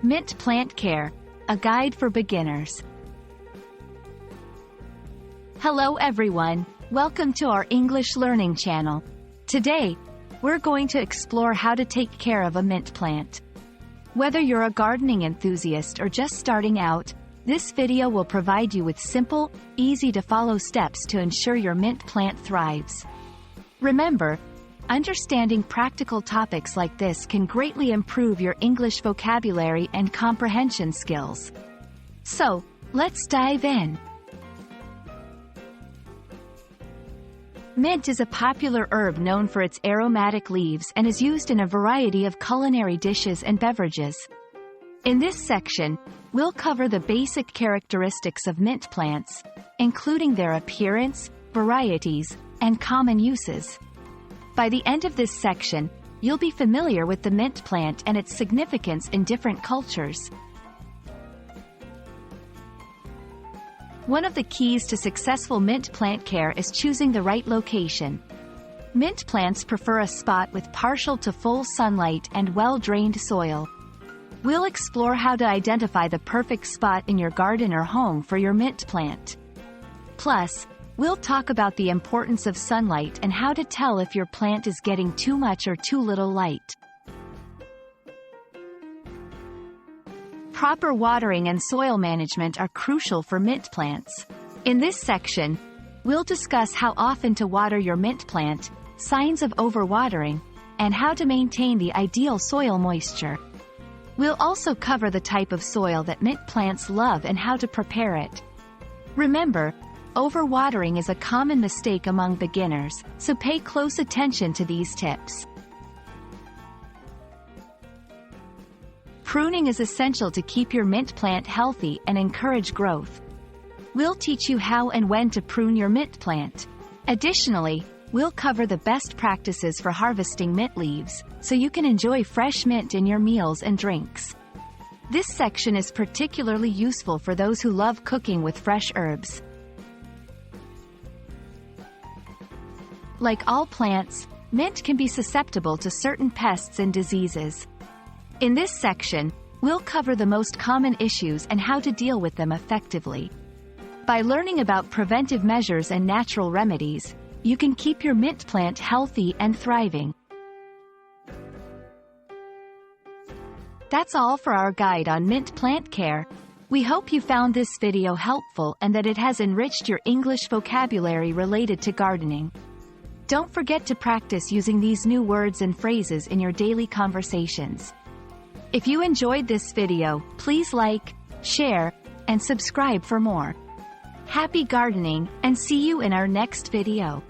Mint Plant Care, a guide for beginners. Hello everyone, welcome to our English learning channel. Today, we're going to explore how to take care of a mint plant. Whether you're a gardening enthusiast or just starting out, this video will provide you with simple, easy-to-follow steps to ensure your mint plant thrives. Remember, understanding practical topics like this can greatly improve your English vocabulary and comprehension skills. So, let's dive in. Mint is a popular herb known for its aromatic leaves and is used in a variety of culinary dishes and beverages. In this section, we'll cover the basic characteristics of mint plants, including their appearance, varieties, and common uses. By the end of this section, you'll be familiar with the mint plant and its significance in different cultures. One of the keys to successful mint plant care is choosing the right location. Mint plants prefer a spot with partial to full sunlight and well-drained soil. We'll explore how to identify the perfect spot in your garden or home for your mint plant. Plus, we'll talk about the importance of sunlight and how to tell if your plant is getting too much or too little light. Proper watering and soil management are crucial for mint plants. In this section, we'll discuss how often to water your mint plant, signs of overwatering, and how to maintain the ideal soil moisture. We'll also cover the type of soil that mint plants love and how to prepare it. Remember, overwatering is a common mistake among beginners, so pay close attention to these tips. Pruning is essential to keep your mint plant healthy and encourage growth. We'll teach you how and when to prune your mint plant. Additionally, we'll cover the best practices for harvesting mint leaves, so you can enjoy fresh mint in your meals and drinks. This section is particularly useful for those who love cooking with fresh herbs. Like all plants, mint can be susceptible to certain pests and diseases. In this section, we'll cover the most common issues and how to deal with them effectively. By learning about preventive measures and natural remedies, you can keep your mint plant healthy and thriving. That's all for our guide on mint plant care. We hope you found this video helpful and that it has enriched your English vocabulary related to gardening. Don't forget to practice using these new words and phrases in your daily conversations. If you enjoyed this video, please like, share, and subscribe for more. Happy gardening, and see you in our next video.